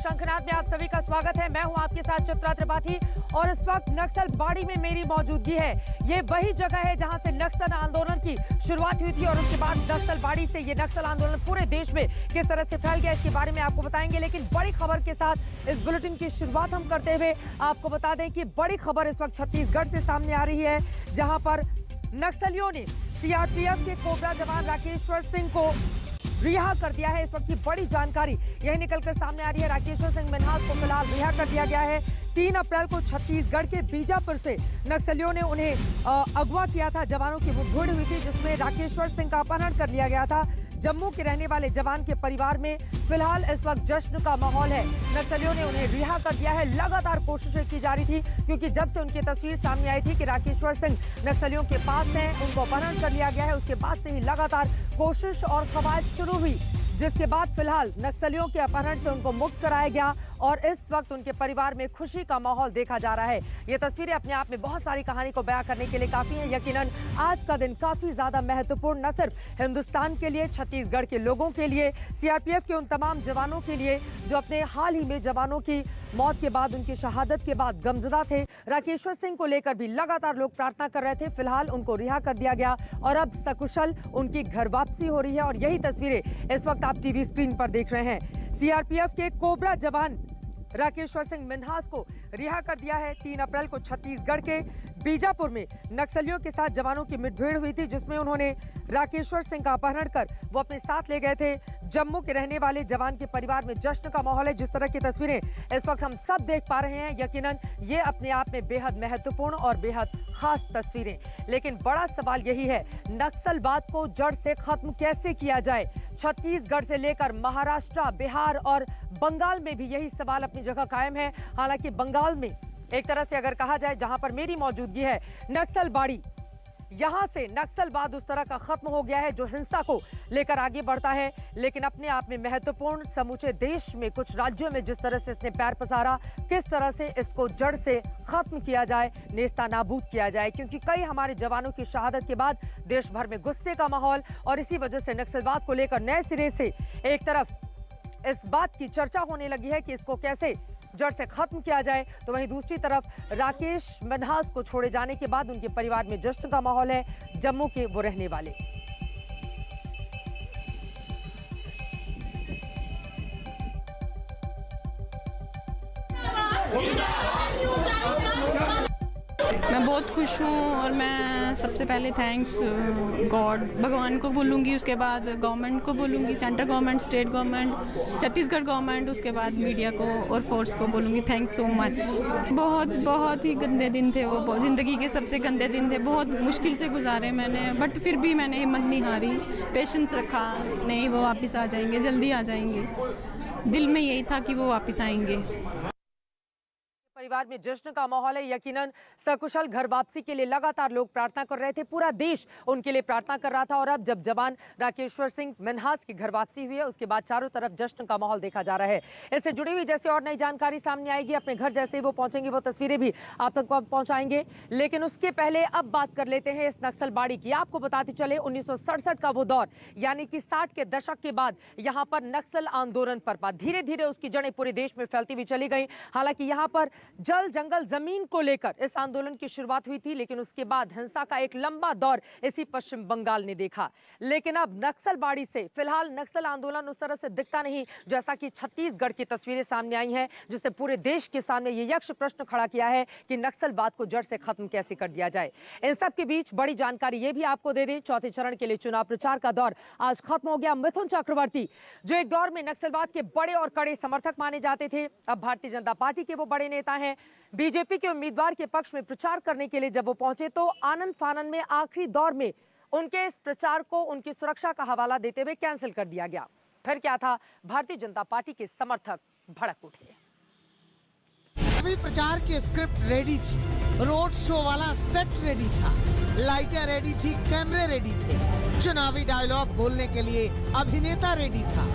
शंखनाद में आप सभी का स्वागत है। मैं हूं आपके साथ चित्रा त्रिपाठी और इस वक्त नक्सल बाड़ी में मेरी मौजूदगी है। ये वही जगह है जहां से नक्सल आंदोलन की शुरुआत हुई थी और उसके बाद नक्सल बाड़ी से ये नक्सल आंदोलन पूरे देश में किस तरह से फैल गया इसके बारे में आपको बताएंगे। लेकिन बड़ी खबर के साथ इस बुलेटिन की शुरुआत हम करते हुए आपको बता दें कि बड़ी खबर इस वक्त छत्तीसगढ़ से सामने आ रही है, जहां पर नक्सलियों ने सीआरपीएफ के कोबरा जवान राकेश्वर सिंह को रिहा कर दिया है। इस वक्त की बड़ी जानकारी यही निकलकर सामने आ रही है। राकेश्वर सिंह मिन्हास को फिलहाल रिहा कर दिया गया है। 3 अप्रैल को छत्तीसगढ़ के बीजापुर से नक्सलियों ने उन्हें अगवा किया था। जवानों की मुठभेड़ हुई थी जिसमें राकेश्वर सिंह का अपहरण कर लिया गया था। जम्मू के रहने वाले जवान के परिवार में फिलहाल इस वक्त जश्न का माहौल है। नक्सलियों ने उन्हें रिहा कर दिया है। लगातार कोशिशें की जा रही थी क्योंकि जब से उनकी तस्वीर सामने आई थी कि राकेश्वर सिंह नक्सलियों के पास हैं, उनको अपहरण कर लिया गया है, उसके बाद से ही लगातार कोशिश और कवायद शुरू हुई, जिसके बाद फिलहाल नक्सलियों के अपहरण से उनको मुक्त कराया गया और इस वक्त उनके परिवार में खुशी का माहौल देखा जा रहा है। ये तस्वीरें अपने आप में बहुत सारी कहानी को बयां करने के लिए काफी हैं। यकीनन आज का दिन काफी ज्यादा महत्वपूर्ण न सिर्फ हिंदुस्तान के लिए, छत्तीसगढ़ के लोगों के लिए, सीआरपीएफ के उन तमाम जवानों के लिए जो अपने हाल ही में जवानों की मौत के बाद, उनकी शहादत के बाद गमजदा थे। राकेश्वर सिंह को लेकर भी लगातार लोग प्रार्थना कर रहे थे। फिलहाल उनको रिहा कर दिया गया और अब सकुशल उनकी घर वापसी हो रही है और यही तस्वीरें इस वक्त आप टीवी स्क्रीन पर देख रहे हैं। सीआरपीएफ के कोबरा जवान राकेश्वर सिंह मिन्हास को रिहा कर दिया है। 3 अप्रैल को छत्तीसगढ़ के बीजापुर में नक्सलियों के साथ जवानों की मुठभेड़ हुई थी जिसमें उन्होंने राकेश्वर सिंह का अपहरण कर वो अपने साथ ले गए थे। जम्मू के रहने वाले जवान के परिवार में जश्न का माहौल है। जिस तरह की तस्वीरें इस वक्त हम सब देख पा रहे हैं, यकीनन ये अपने आप में बेहद महत्वपूर्ण और बेहद खास तस्वीरें। लेकिन बड़ा सवाल यही है, नक्सलवाद को जड़ से खत्म कैसे किया जाए। छत्तीसगढ़ से लेकर महाराष्ट्र, बिहार और बंगाल में भी यही सवाल अपनी जगह कायम है। हालांकि बंगाल में एक तरह से अगर कहा जाए, जहां पर मेरी मौजूदगी है, नक्सल बाड़ी, यहां से नक्सलवाद उस तरह का खत्म हो गया है जो हिंसा को लेकर आगे बढ़ता है। लेकिन अपने आप में महत्वपूर्ण, समूचे देश में कुछ राज्यों में जिस तरह से इसने पैर पसारा, किस तरह से इसको जड़ से खत्म किया जाए, नेस्ता नाबूद किया जाए, क्योंकि कई हमारे जवानों की शहादत के बाद देश भर में गुस्से का माहौल और इसी वजह से नक्सलवाद को लेकर नए सिरे से एक तरफ इस बात की चर्चा होने लगी है कि इसको कैसे जड़ से खत्म किया जाए, तो वहीं दूसरी तरफ राकेश मिन्हास को छोड़े जाने के बाद उनके परिवार में जश्न का माहौल है। जम्मू के वो रहने वाले मैं बहुत खुश हूँ और मैं सबसे पहले थैंक्स गॉड, भगवान को बोलूँगी, उसके बाद गवर्नमेंट को बोलूँगी, central government, state government, Chhattisgarh government, उसके बाद मीडिया को और फोर्स को बोलूँगी थैंक्स सो मच। बहुत ही गंदे दिन थे वो, ज़िंदगी के सबसे गंदे दिन थे। बहुत मुश्किल से गुजारे मैंने, बट फिर भी मैंने हिम्मत नहीं हारी, पेशेंस रखा। नहीं, वो वापस आ जाएंगे, जल्दी आ जाएंगे। दिल में यही था कि वो वापस आएंगे। परिवार में जश्न का माहौल है। यकीनन सकुशल घर वापसी के लिए लगातार लोग प्रार्थना कर रहे थे, पूरा देश उनके लिए प्रार्थना कर रहा था। और अब जब जवान राकेश्वर सिंह मिन्हास की घर वापसी हुई है, उसके बाद चारों तरफ जश्न का माहौल देखा जा रहा है। इससे जुड़ी हुई जैसे और नई जानकारी सामने आएगी, अपने घर जैसे ही वो पहुंचेंगे, वो तस्वीरें भी आप तक पहुंचाएंगे। लेकिन उसके पहले अब बात कर लेते हैं इस नक्सल बाड़ी की। आपको बताते चले 1967 का वो दौर, यानी कि 60 के दशक के बाद यहाँ पर नक्सल आंदोलन पर धीरे धीरे उसकी जड़ें पूरे देश में फैलती हुई चली गई। हालांकि यहाँ पर जल जंगल जमीन को लेकर इस आंदोलन की शुरुआत हुई थी, लेकिन उसके बाद हिंसा का एक लंबा दौर इसी पश्चिम बंगाल ने देखा। लेकिन अब नक्सल बाड़ी से फिलहाल नक्सल आंदोलन उस तरह से दिखता नहीं जैसा कि छत्तीसगढ़ की तस्वीरें सामने आई हैं, जिससे पूरे देश के सामने ये यक्ष प्रश्न खड़ा किया है कि नक्सलवाद को जड़ से खत्म कैसे कर दिया जाए। इन सब के बीच बड़ी जानकारी ये भी आपको दे दें, चौथे चरण के लिए चुनाव प्रचार का दौर आज खत्म हो गया। मिथुन चक्रवर्ती, जो एक दौर में नक्सलवाद के बड़े और कड़े समर्थक माने जाते थे, अब भारतीय जनता पार्टी के वो बड़े नेता हैं। बीजेपी के उम्मीदवार के पक्ष में प्रचार करने के लिए जब वो पहुंचे तो आनंद फानन में आखिरी दौर में उनके इस प्रचार को उनकी सुरक्षा का हवाला देते हुए कैंसिल कर दिया गया। फिर क्या था, भारतीय जनता पार्टी के समर्थक भड़क उठे। अभी प्रचार की स्क्रिप्ट रेडी थी, रोड शो वाला सेट रेडी था, लाइटें रेडी थी, कैमरे रेडी थे, चुनावी डायलॉग बोलने के लिए अभिनेता रेडी था।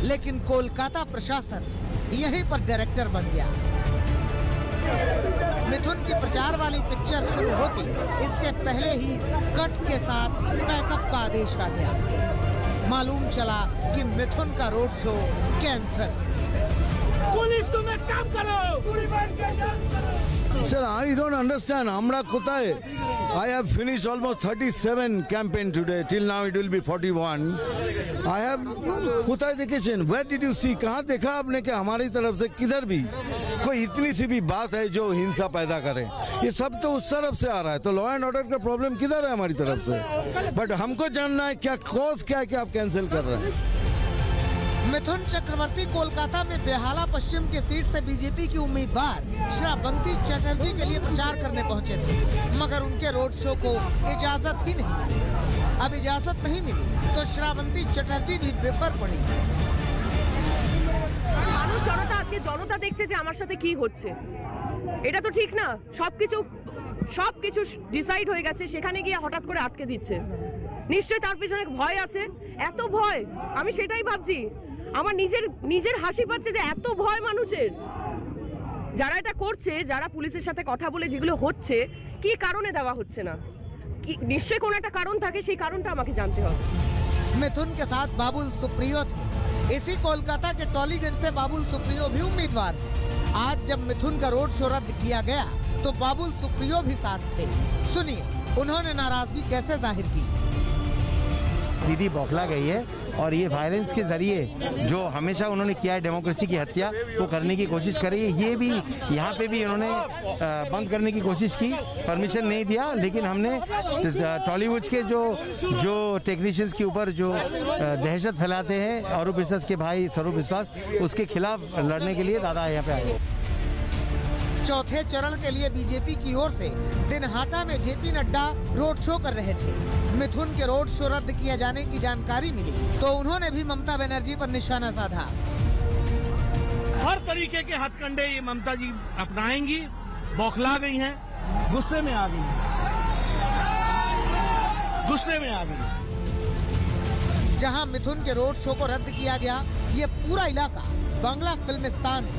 लेकिन कोलकाता प्रशासन यहीं पर डायरेक्टर बन गया। मिथुन की प्रचार वाली पिक्चर शुरू होती, इसके पहले ही कट के साथ पैकअप का आदेश आ गया। मालूम चला कि मिथुन का रोड शो कैंसिल। पुलिस तुम एक काम करो, पूरी बात के जांच करो। Sir, I don't understand. Amra kotay. I have finished almost 37 campaign today. Till now it will be 41. I have kotay देखें. Where did you see? कहाँ देखा आपने कि हमारी तरफ से किधर भी कोई इतनी सी भी बात है जो हिंसा पैदा करे? ये सब तो उस तरफ से आ रहा है. तो लॉ एंड ऑर्डर का प्रॉब्लम किधर है हमारी तरफ से? बट हमको जानना है क्या कॉज क्या है कि आप कैंसिल कर रहे हैं. मिथुन चक्रवर्ती कोलकाता में बेहाला पश्चिम की सीट से बीजेपी की उम्मीदवार श्रावंती चटर्जी के लिए प्रचार करने पहुंचे थे, मगर उनके रोड शो को इजाजत ही नहीं मिली. अब इजाजत नहीं मिली तो श्रावंती चटर्जी भी बेपर पड़ी. মানুষ জনতা আজকে জনতা দেখছে যে আমার সাথে কি হচ্ছে, এটা তো ঠিক না. সবকিছু ডিসাইড হয়ে গেছে, সেখানে গিয়ে হঠাৎ করে আটকে দিচ্ছে. নিশ্চয়ই তার পিছনে ভয় আছে. এত ভয়, আমি সেটাই ভাবছি. আমার নিজের হাসি পাচ্ছে যে এত ভয় মানুষের. যারা এটা করছে, যারা পুলিশের সাথে কথা বলে যেগুলো হচ্ছে, কি কারণে দেওয়া হচ্ছে না, নিশ্চয়ই কোনো একটা কারণ থাকে, সেই কারণটা আমাকে জানতে হবে. मिथुन के साथ बाबुल सुप्रियो थे. इसी कोलकाता के टॉलीगंज से बाबुल सुप्रियो भी उम्मीदवार हैं. आज जब मिथुन का रोड शो रद्द किया गया तो बाबुल सुप्रियो भी साथ थे. सुनिए उन्होंने नाराजगी कैसे जाहिर की. दीदी बौखला गई है और ये वायलेंस के जरिए जो हमेशा उन्होंने किया है डेमोक्रेसी की हत्या, वो करने की कोशिश करी है. ये भी यहाँ पे भी इन्होंने बंद करने की कोशिश की, परमिशन नहीं दिया. लेकिन हमने टॉलीवुड के जो टेक्नीशियंस के ऊपर जो दहशत फैलाते हैं, अरूप विश्वास के भाई स्वरूप विश्वास, उसके खिलाफ लड़ने के लिए दादा यहाँ पे आए. चौथे चरण के लिए बीजेपी की ओर से दिनहाटा में जेपी नड्डा रोड शो कर रहे थे. मिथुन के रोड शो रद्द किए जाने की जानकारी मिली तो उन्होंने भी ममता बनर्जी पर निशाना साधा. हर तरीके के हथकंडे ये ममता जी अपनाएंगी. बौखला गई हैं, गुस्से में आ गई हैं, गुस्से में आ गई. जहां मिथुन के रोड शो को रद्द किया गया, ये पूरा इलाका बांग्ला फिल्मिस्तान है.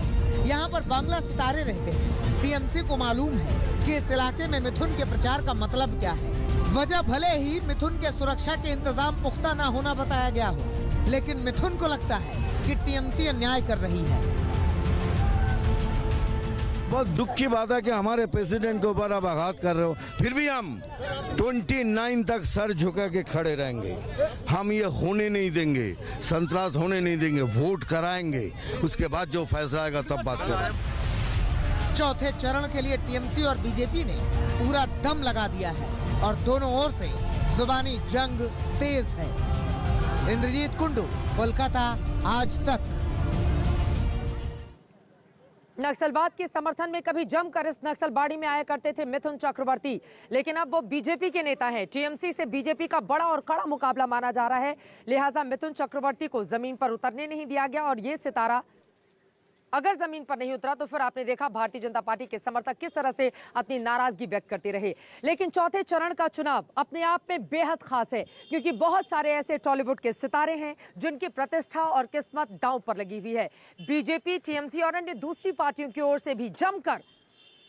यहाँ पर बांग्ला सितारे रहते हैं. टीएमसी को मालूम है कि इस इलाके में मिथुन के प्रचार का मतलब क्या है. वजह भले ही मिथुन के सुरक्षा के इंतजाम पुख्ता न होना बताया गया हो, लेकिन मिथुन को लगता है कि टीएमसी अन्याय कर रही है. बहुत दुख की बात है कि हमारे प्रेसिडेंट के ऊपर आप आघात कर रहे हो. फिर भी हम 29 तक सर झुका के खड़े रहेंगे. हम ये होने नहीं देंगे, संतरास होने नहीं देंगे. वोट कराएंगे, उसके बाद जो फैसला आएगा तब बात करेंगे. चौथे चरण के लिए टीएमसी और बीजेपी ने पूरा दम लगा दिया है और दोनों ओर से जुबानी जंग तेज है. इंद्रजीत कुंडू, कोलकाता, आज तक. नक्सलवाद के समर्थन में कभी जमकर इस नक्सलबाड़ी में आया करते थे मिथुन चक्रवर्ती, लेकिन अब वो बीजेपी के नेता हैं. टीएमसी से बीजेपी का बड़ा और कड़ा मुकाबला माना जा रहा है. लिहाजा मिथुन चक्रवर्ती को जमीन पर उतरने नहीं दिया गया और ये सितारा अगर जमीन पर नहीं उतरा तो फिर आपने देखा भारतीय जनता पार्टी के समर्थक किस तरह से अपनी नाराजगी व्यक्त करते रहे. लेकिन चौथे चरण का चुनाव अपने आप में बेहद खास है, क्योंकि बहुत सारे ऐसे टॉलीवुड के सितारे हैं जिनकी प्रतिष्ठा और किस्मत दांव पर लगी हुई है. बीजेपी, टीएमसी और अन्य दूसरी पार्टियों की ओर से भी जमकर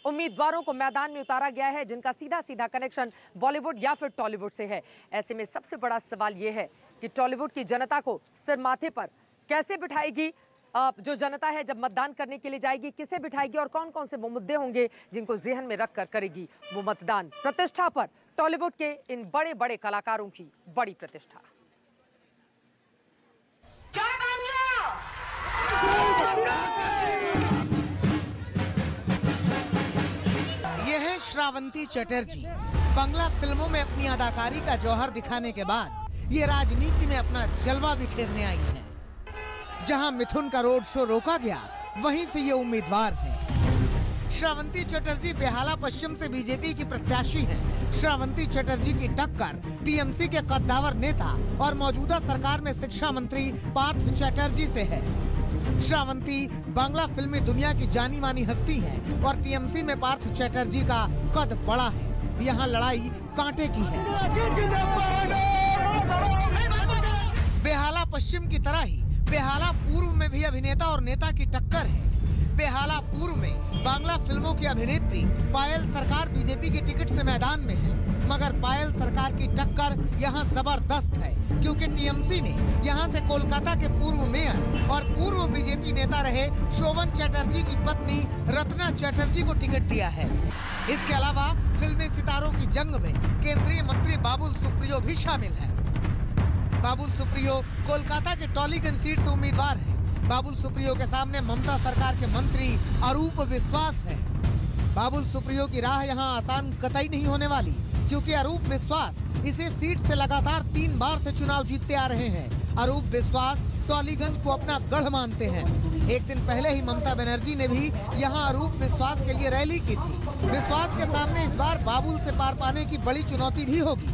उम्मीदवारों को मैदान में उतारा गया है जिनका सीधा सीधा कनेक्शन बॉलीवुड या फिर टॉलीवुड से है. ऐसे में सबसे बड़ा सवाल यह है कि टॉलीवुड की जनता को सिर माथे पर कैसे बिठाएगी जो जनता है जब मतदान करने के लिए जाएगी, किसे बिठाएगी और कौन कौन से वो मुद्दे होंगे जिनको जेहन में रखकर करेगी वो मतदान. प्रतिष्ठा पर टॉलीवुड के इन बड़े बड़े कलाकारों की बड़ी प्रतिष्ठा. ये है श्रावंती चटर्जी. बांग्ला फिल्मों में अपनी अदाकारी का जौहर दिखाने के बाद ये राजनीति में अपना जलवा बिखेरने आई है. जहां मिथुन का रोड शो रोका गया, वहीं से ये उम्मीदवार हैं. श्रावंती चटर्जी बेहाला पश्चिम से बीजेपी की प्रत्याशी हैं. श्रावंती चटर्जी की टक्कर टीएमसी के कद्दावर नेता और मौजूदा सरकार में शिक्षा मंत्री पार्थ चटर्जी से है. श्रावंती बांग्ला फिल्मी दुनिया की जानी मानी हस्ती हैं और टीएमसी में पार्थ चटर्जी का कद बड़ा है. यहाँ लड़ाई कांटे की है. बेहाला पश्चिम की तरह ही बेहाला पूर्व में भी अभिनेता और नेता की टक्कर है. बेहाला पूर्व में बांग्ला फिल्मों की अभिनेत्री पायल सरकार बीजेपी की टिकट से मैदान में है, मगर पायल सरकार की टक्कर यहाँ जबरदस्त है, क्योंकि टीएमसी ने यहाँ से कोलकाता के पूर्व मेयर और पूर्व बीजेपी नेता रहे शोभन चैटर्जी की पत्नी रत्ना चैटर्जी को टिकट दिया है। इसके अलावा फिल्मी सितारों की जंग में केंद्रीय मंत्री बाबुल सुप्रियो भी शामिल है। बाबुल सुप्रियो कोलकाता के टॉलीगंज सीट से उम्मीदवार है। बाबुल सुप्रियो के सामने ममता सरकार के मंत्री अरूप विश्वास है। बाबुल सुप्रियो की राह यहाँ आसान कतई नहीं होने वाली, क्योंकि अरूप विश्वास इसे सीट से लगातार 3 बार से चुनाव जीतते आ रहे हैं। अरूप विश्वास टॉलीगंज को अपना गढ़ मानते हैं। एक दिन पहले ही ममता बनर्जी ने भी यहाँ अरूप विश्वास के लिए रैली की थी। विश्वास के सामने इस बार बाबुल से पार पाने की बड़ी चुनौती भी होगी।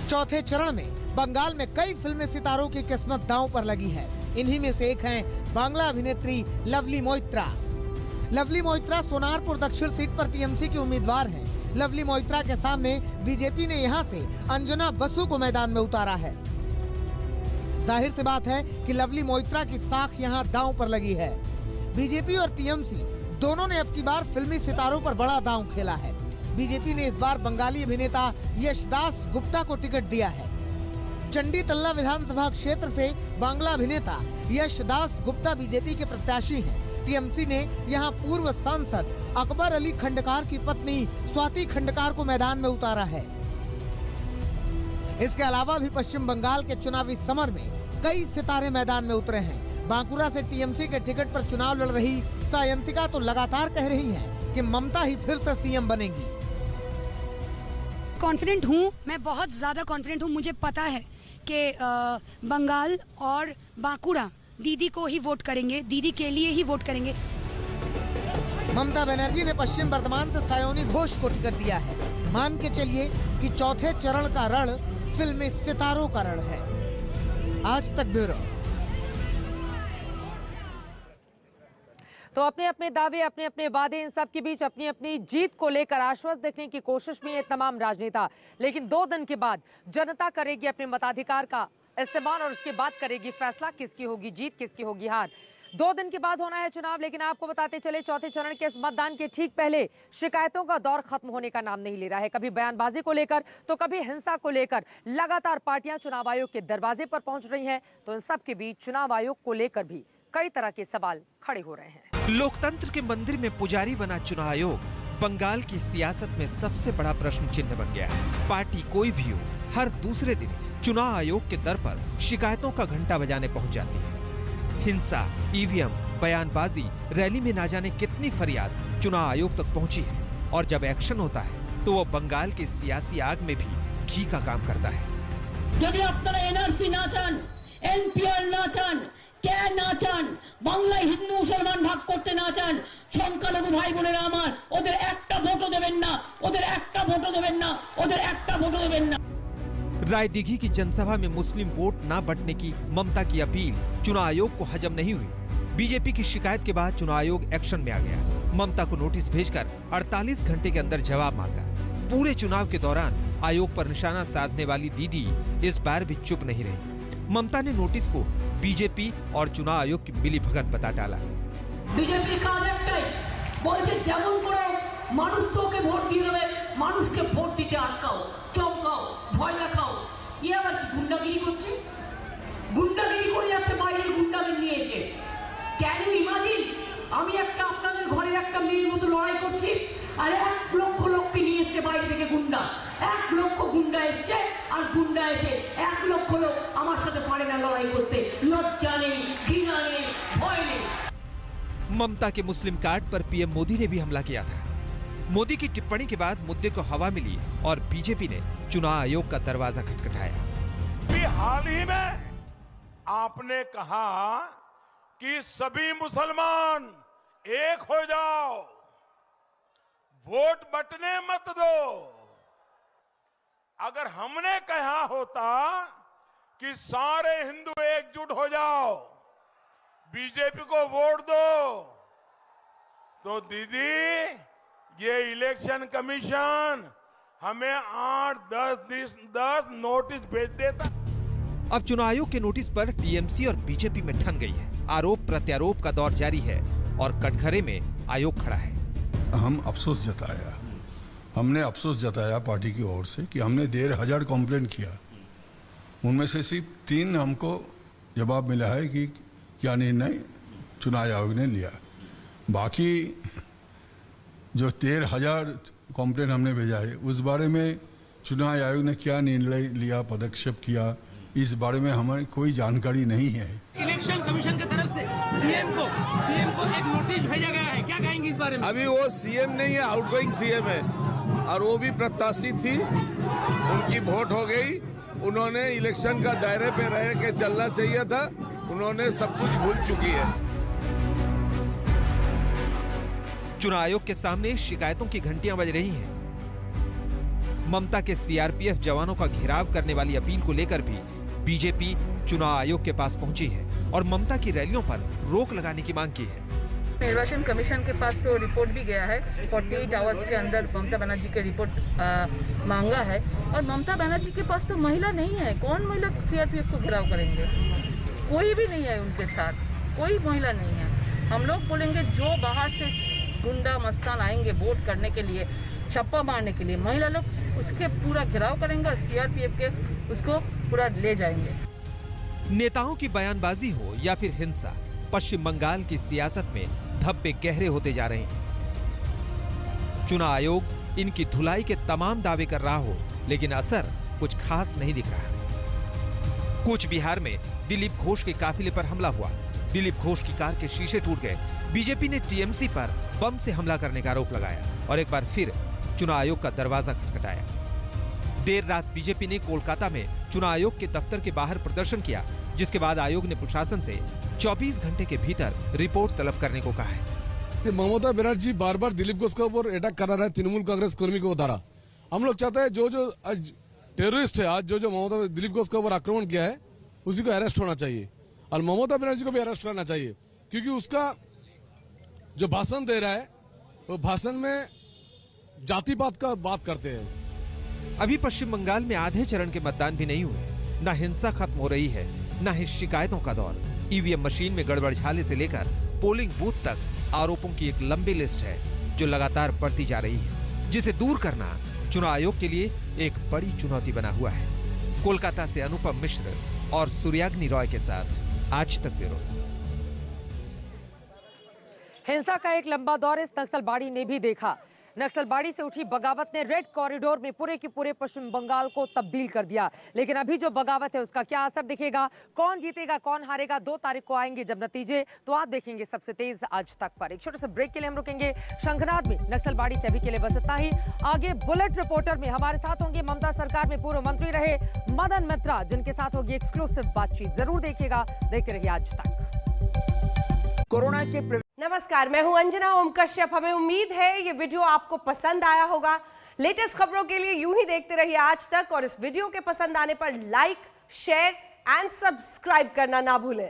चौथे चरण में बंगाल में कई फिल्मी सितारों की किस्मत दांव पर लगी है। इन्हीं में से एक हैं बांग्ला अभिनेत्री लवली मोइत्रा। लवली मोइत्रा सोनारपुर दक्षिण सीट पर टीएमसी की उम्मीदवार हैं। लवली मोइत्रा के सामने बीजेपी ने यहां से अंजना बसु को मैदान में उतारा है। जाहिर सी बात है कि लवली मोइत्रा की साख यहां दांव पर लगी है। बीजेपी और टीएमसी दोनों ने अब की बार फिल्मी सितारों पर बड़ा दांव खेला है। बीजेपी ने इस बार बंगाली अभिनेता यशदास गुप्ता को टिकट दिया है। चंडी तल्ला विधानसभा क्षेत्र से बांग्ला अभिनेता यशदास गुप्ता बीजेपी के प्रत्याशी हैं। टीएमसी ने यहां पूर्व सांसद अकबर अली खंडकार की पत्नी स्वाति खंडकार को मैदान में उतारा है। इसके अलावा भी पश्चिम बंगाल के चुनावी समर में कई सितारे मैदान में उतरे हैं। बांकुरा से टीएमसी के टिकट पर चुनाव लड़ रही सायंतिका तो लगातार कह रही हैं कि ममता ही फिर से सीएम बनेंगी। कॉन्फिडेंट हूँ, मैं बहुत ज्यादा कॉन्फिडेंट हूँ। मुझे पता है कि बंगाल और बांकुरा दीदी को ही वोट करेंगे, दीदी के लिए ही वोट करेंगे। ममता बनर्जी ने पश्चिम बर्धमान से सायोनी घोष को टिकट दिया है। मान के चलिए कि चौथे चरण का रण फिल्मी सितारों का रण है। आज तक ब्यूरो। तो अपने अपने दावे, अपने अपने वादे, इन सब के बीच अपनी अपनी जीत को लेकर आश्वस्त दिखने की कोशिश में ये तमाम राजनेता। लेकिन 2 दिन के बाद जनता करेगी अपने मताधिकार का इस्तेमाल और उसके बाद करेगी फैसला किसकी होगी जीत, किसकी होगी हार। 2 दिन के बाद होना है चुनाव। लेकिन आपको बताते चले, चौथे चरण के इस मतदान के ठीक पहले शिकायतों का दौर खत्म होने का नाम नहीं ले रहा है। कभी बयानबाजी को लेकर तो कभी हिंसा को लेकर लगातार पार्टियां चुनाव आयोग के दरवाजे पर पहुंच रही हैं। तो इन सब के बीच चुनाव आयोग को लेकर भी कई तरह के सवाल खड़े हो रहे हैं। लोकतंत्र के मंदिर में पुजारी बना चुनाव आयोग बंगाल की सियासत में सबसे बड़ा प्रश्न चिन्ह बन गया है। पार्टी कोई भी हो, हर दूसरे दिन चुनाव आयोग के दर पर शिकायतों का घंटा बजाने पहुंच जाती है। हिंसा, ईवीएम, बयानबाजी, रैली में ना जाने कितनी फरियाद चुनाव आयोग तक पहुंची है। और जब एक्शन होता है तो वो बंगाल के सियासी आग में भी घी का काम करता है। যদি আপনারা এনআরসি না চান, এনপিআর না চান, কে না চান, বাংলায় হিন্দু মুসলমান ভাগ করতে না চান, সংখ্যালঘু ভাই বোনেরা আমার, ওদের একটা ভোটও দেবেন না, ওদের একটা ভোটও দেবেন না, ওদের একটা ভোটও দেবেন না। रायदिघी की जनसभा में मुस्लिम वोट न बंटने की ममता की अपील चुनाव आयोग को हजम नहीं हुई। बीजेपी की शिकायत के बाद चुनाव आयोग एक्शन में आ गया। ममता को नोटिस भेजकर 48 घंटे के अंदर जवाब मांगा। पूरे चुनाव के दौरान आयोग पर निशाना साधने वाली दीदी इस बार भी चुप नहीं रही। ममता ने नोटिस को बीजेपी और चुनाव आयोग की मिलीभगत बता डाला। बीजेपी কাজ একটাই, বলছে যেমন করে মানুষ তোকে ভোট দিয়ে দেবে, মানুষকে ভোট দিতে আটকাও, চমকাও, ভয় দেখাও। ये আবার কি গুন্ডাগিরি করছে? গুন্ডাগিরি করে যাচ্ছে বাইরের গুন্ডাদের নিয়ে এসে। ক্যান ইউ ইমাজিন আমি একটা আপনাদের ঘরের একটা মেয়ের মতো লড়াই করছি আর 1 লক্ষ লোককে নিয়ে এসেছে বাইরে থেকে গুন্ডা। 1 লক্ষ গুন্ডা এসেছে আর গুন্ডা এসে 1 লক্ষ লোক আমার সাথে পারে না লড়াই করতে। লজ্জা নেই, ঘৃণা নেই, ভয় নেই। ममता के मुस्लिम कार्ड पर पीएम मोदी ने भी हमला किया था। मोदी की टिप्पणी के बाद मुद्दे को हवा मिली और बीजेपी ने चुनाव आयोग का दरवाजा खटखटाया। हाल ही में आपने कहा कि सभी मुसलमान एक हो जाओ, वोट बंटने मत दो। अगर हमने कहा होता कि सारे हिंदू एकजुट हो जाओ, बीजेपी को वोट दो, तो दीदी ये इलेक्शन कमीशन हमें 8-10 नोटिस भेज देता। अब चुनाव आयोग के नोटिस पर टीएमसी और बीजेपी में ठन गई है। आरोप प्रत्यारोप का दौर जारी है और कटघरे में आयोग खड़ा है। हम अफसोस जताया। हमने अफसोस जताया पार्टी की ओर से कि हमने 1,500 कंप्लेंट किया, उनमें से सिर्फ 3 हमको जवाब मिला है कि क्या निर्णय चुनाव आयोग ने लिया। बाकी जो 13,000 कंप्लेंट हमने भेजा है उस बारे में चुनाव आयोग ने क्या निर्णय लिया, पदक्षेप किया, इस बारे में हमें कोई जानकारी नहीं है। इलेक्शन कमीशन की तरफ से सीएम को एक नोटिस भेजा गया है, क्या कहेंगे इस बारे में? अभी वो सीएम नहीं है, आउटगोइंग सीएम है और वो भी प्रत्याशी थी, उनकी वोट हो गई। उन्होंने इलेक्शन का दायरे पे रह के चलना चाहिए था, उन्होंने सब कुछ भूल चुकी है। चुनाव आयोग के सामने शिकायतों की घंटियां बज रही हैं। ममता के सीआरपीएफ जवानों का घेराव करने वाली अपील को लेकर भी बीजेपी चुनाव आयोग के पास पहुंची है और ममता की रैलियों पर रोक लगाने की मांग की है। निर्वाचन कमीशन के पास तो रिपोर्ट भी गया है, 48 आवर्स के अंदर ममता बनर्जी की रिपोर्ट मांगा है और ममता बनर्जी के पास तो महिला नहीं है। कौन महिला सीआरपीएफ को घेराव करेंगे? कोई भी नहीं है उनके साथ, कोई महिला नहीं है। हम लोग बोलेंगे जो बाहर से गुंडा मस्तान आएंगे वोट करने के लिए, छप्पा मारने के लिए, महिला लोग उसके पूरा घेराव करेंगे और सीआरपीएफ के उसको पूरा ले जाएंगे। नेताओं की बयानबाजी हो या फिर हिंसा, पश्चिम बंगाल की सियासत में धब्बे गहरे होते जा रहे हैं। चुनाव आयोग इनकी धुलाई के तमाम दावे कर रहा हो, लेकिन असर कुछ खास नहीं दिख रहा। कूच बिहार में दिलीप घोष के काफिले पर हमला हुआ। दिलीप घोष की कार के शीशे टूट गए। बीजेपी ने टीएमसी पर बम से हमला करने का आरोप लगाया और एक बार फिर चुनाव आयोग का दरवाजा खटखटाया। देर रात बीजेपी ने कोलकाता में चुनाव आयोग के दफ्तर के बाहर प्रदर्शन किया, जिसके बाद आयोग ने प्रशासन से 24 घंटे के भीतर रिपोर्ट तलब करने को कहा है। ममता बनर्जी बार बार दिलीप घोष के ऊपर अटैक करा रहा है, तृणमूल कांग्रेस कर्मी को उतारा। हम लोग चाहते हैं जो आज टेररिस्ट है, आज जो ममता दिलीप घोष के ऊपर आक्रमण किया है उसी को अरेस्ट होना चाहिए और ममता बनर्जी को भी अरेस्ट करना चाहिए, क्योंकि उसका जो भाषण दे रहा है वो भाषण में जातिवाद का बात करते हैं। अभी पश्चिम बंगाल में आधे चरण के मतदान भी नहीं हुए, न हिंसा खत्म हो रही है, न ही शिकायतों का दौर। ईवीएम मशीन में गड़बड़झाले से लेकर पोलिंग बूथ तक आरोपों की एक लंबी लिस्ट है जो लगातार बढ़ती जा रही है, जिसे दूर करना चुनाव आयोग के लिए एक बड़ी चुनौती बना हुआ है। कोलकाता से अनुपम मिश्र और सूर्याग्नि रॉय के साथ आज तक ब्यूरो। हिंसा का एक लंबा दौर इस नक्सलबाड़ी ने भी देखा। नक्सलबाड़ी से उठी बगावत ने रेड कॉरिडोर में पूरे के पूरे पश्चिम बंगाल को तब्दील कर दिया। लेकिन अभी जो बगावत है उसका क्या असर दिखेगा, कौन जीतेगा कौन हारेगा, 2 तारीख को आएंगे जब नतीजे, तो आप देखेंगे सबसे तेज आज तक पर। एक छोटे से ब्रेक के लिए हम रुकेंगे शंखनाद में। नक्सलबाड़ी से अभी के लिए बस इतना ही। आगे बुलेट रिपोर्टर में हमारे साथ होंगे ममता सरकार में पूर्व मंत्री रहे मदन मित्रा, जिनके साथ होगी एक्सक्लूसिव बातचीत। जरूर देखिएगा, देखते रहिए आज तक। कोरोना के नमस्कार, मैं हूं अंजना ओम कश्यप। हमें उम्मीद है ये वीडियो आपको पसंद आया होगा। लेटेस्ट खबरों के लिए यूं ही देखते रहिए आज तक और इस वीडियो के पसंद आने पर लाइक, शेयर एंड सब्सक्राइब करना ना भूलें।